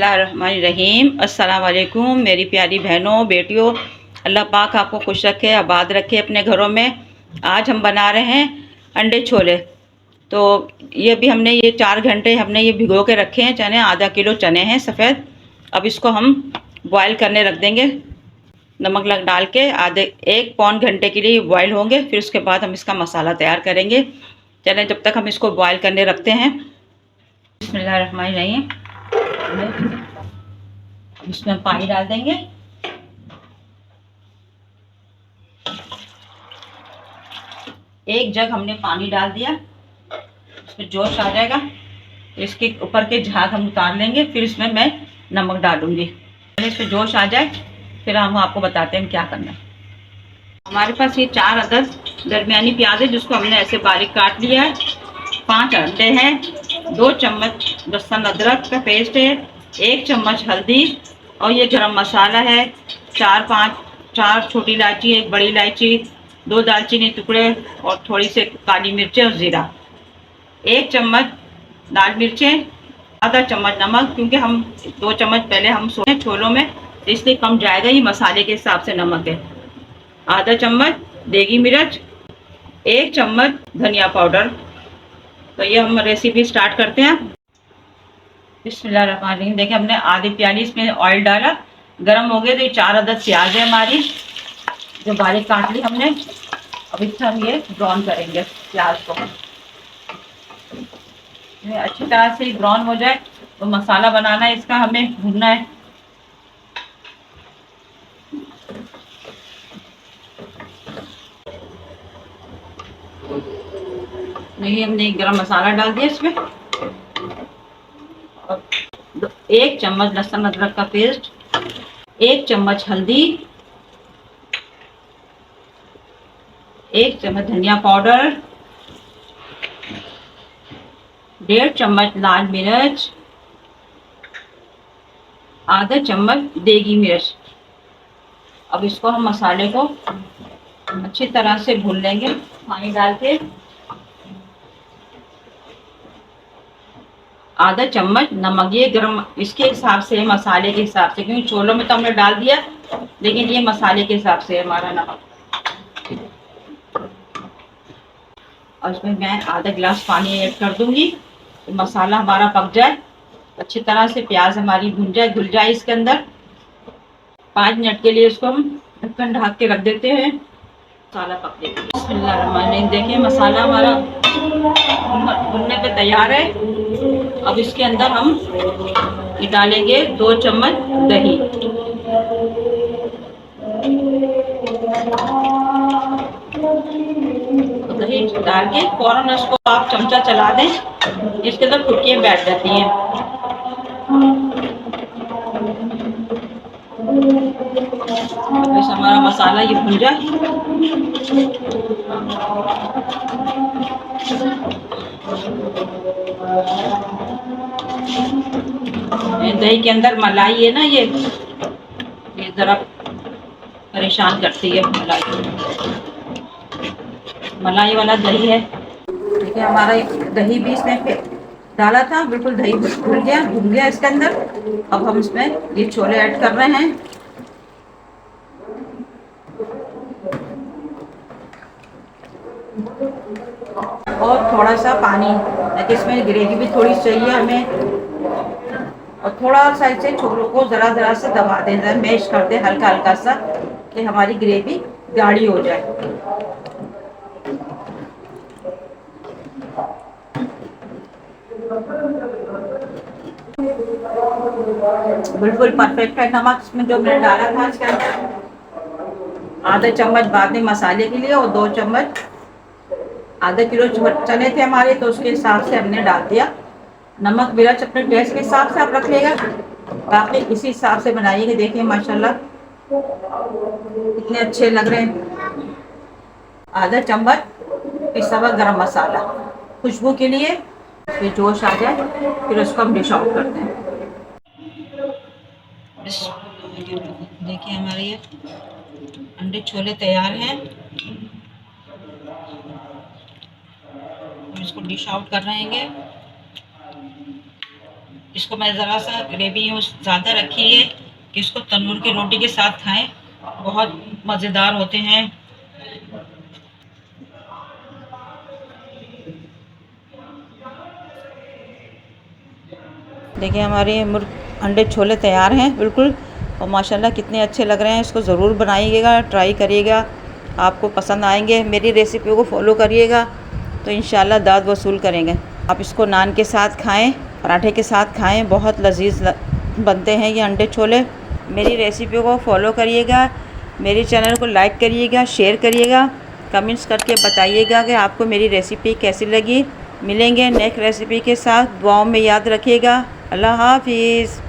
बिस्मिल्लाहिर्रहमानिर्रहीम। अस्सलाम वालेकुम मेरी प्यारी बहनों बेटियों, अल्लाह पाक आपको खुश रखे, आबाद रखे अपने घरों में। आज हम बना रहे हैं अंडे छोले। तो ये भी हमने ये 4 घंटे हमने ये भिगो के रखे हैं चने। आधा किलो चने हैं सफ़ेद। अब इसको हम बॉयल करने रख देंगे नमक लग डाल के। आधे 1 पौन घंटे के लिए बॉयल होंगे। फिर उसके बाद हम इसका मसाला तैयार करेंगे। चलें जब तक हम इसको बॉयल करने रखते हैं। बिस्मिल्लाहिर्रहमानिर्रहीम। इसमें पानी डाल देंगे। एक जग हमने पानी डाल दिया। इसमें जोश आ जाएगा तो इसके ऊपर के झाग हम उतार लेंगे। फिर इसमें मैं नमक डालूंगी। इसमें जोश आ जाए फिर हम आपको बताते हैं क्या करना है। हमारे पास ये 4 अदद दरमियानी प्याज है जिसको हमने ऐसे बारीक काट लिया है। 5 अंडे हैं, 2 चम्मच लहसुन अदरक का पेस्ट है, 1 चम्मच हल्दी और ये गरम मसाला है। 4 छोटी इलायची, 1 बड़ी इलायची, 2 दालचीनी टुकड़े और थोड़ी सी काली मिर्चें और ज़ीरा। 1 चम्मच लाल मिर्चें, आधा चम्मच नमक, क्योंकि हम 2 चम्मच पहले हम सोचे छोलों में तो इसलिए कम जाएगा। ये मसाले के हिसाब से नमक है। आधा चम्मच देगी मिर्च, 1 चम्मच धनिया पाउडर। तो ये हम रेसिपी स्टार्ट करते हैं। बिस्मिल्लाहिर्रहमानिर्रहीम। देखिए हमने आधी प्याली इसमें ऑयल डाला, गरम हो गया। तो ये 4 अदद प्याज है हमारी जो बारीक काट ली हमने। अब इससे हम ये ब्राउन करेंगे प्याज को। ये अच्छी तरह से ब्राउन हो जाए तो मसाला बनाना है इसका, हमें भूनना है। ये हमने गरम मसाला डाल दिया इसमें। 1 चम्मच लहसुन अदरक का पेस्ट, 1 चम्मच हल्दी, 1 चम्मच धनिया पाउडर, 1.5 चम्मच लाल मिर्च, आधा चम्मच देगी मिर्च। अब इसको हम मसाले को अच्छी तरह से भून लेंगे पानी डाल के। आधा चम्मच नमक, ये गरम इसके हिसाब से, मसाले के हिसाब से, क्योंकि छोलों में तो हमने डाल दिया लेकिन ये मसाले के हिसाब से हमारा नमक। और इसमें मैं आधा गिलास पानी ऐड कर दूंगी तो मसाला हमारा पक जाए अच्छी तरह से, प्याज हमारी भुन जाए, घुल जाए इसके अंदर। 5 मिनट के लिए इसको हम ढक्कन ढक के रख देते हैं। मसाला पक देते हैं। बिस्मिल्लाहिर्रहमानिर्रहीम। देखिए मसाला हमारा भुनने पे तैयार है। अब इसके अंदर हम डालेंगे 2 चम्मच दही। दही डाल के फौरन इसको आप चमचा चला दें, इसके अंदर फुटकियाँ बैठ जाती हैं। बस हमारा मसाला ये भुन जाए। दही के अंदर मलाई है ना, ये जरा परेशान करती है। मलाई वाला दही है। देखिए हमारा दही भी इसमें डाला था, बिल्कुल दही भून गया इसके अंदर। अब हम इसमें ये छोले ऐड कर रहे हैं। और थोड़ा सा पानी, ताकि इसमें ग्रेवी भी थोड़ी चाहिए हमें। और थोड़ा सा इसे छोलों को जरा से दबा दें, मैश कर दें हल्का हल्का सा, कि हमारी ग्रेवी गाढ़ी हो जाए। बिल्कुल परफेक्ट है। नमक इसमें जो मैंने डाला था इसके अंदर आधा चम्मच बाद में मसाले के लिए, और 2 चम्मच, आधा किलो चने थे हमारे तो उसके हिसाब से हमने डाल दिया। नमक मिर्च अपने टेस्ट के हिसाब से आप रख लेगा, बाकी इसी हिसाब से बनाइएगा। देखिए माशाल्लाह कितने अच्छे लग रहे हैं। आधा चम्मच पिसा हुआ गरम मसाला खुशबू के लिए। फिर जोश आ जाए फिर उसको हम डिश आउट करते हैं। देखिए हमारे ये अंडे छोले तैयार हैं। हम इसको डिश आउट कर रहे हैं। इसको मैं ज़रा सा ग्रेवी ज़्यादा रखी है कि इसको तंदूर की रोटी के साथ खाएं, बहुत मज़ेदार होते हैं। देखिए हमारे अंडे छोले तैयार हैं बिल्कुल, और माशाल्लाह कितने अच्छे लग रहे हैं। इसको ज़रूर बनाइएगा, ट्राई करिएगा, आपको पसंद आएंगे। मेरी रेसिपी को फॉलो करिएगा तो इंशाल्लाह दाद वसूल करेंगे। आप इसको नान के साथ खाएं, पराठे के साथ खाएं, बहुत लजीज बनते हैं ये अंडे छोले। मेरी रेसिपी को फॉलो करिएगा, मेरे चैनल को लाइक करिएगा, शेयर करिएगा, कमेंट्स करके बताइएगा कि आपको मेरी रेसिपी कैसी लगी। मिलेंगे नेक्स्ट रेसिपी के साथ, दुआओं में याद रखिएगा। अल्लाह हाफिज़।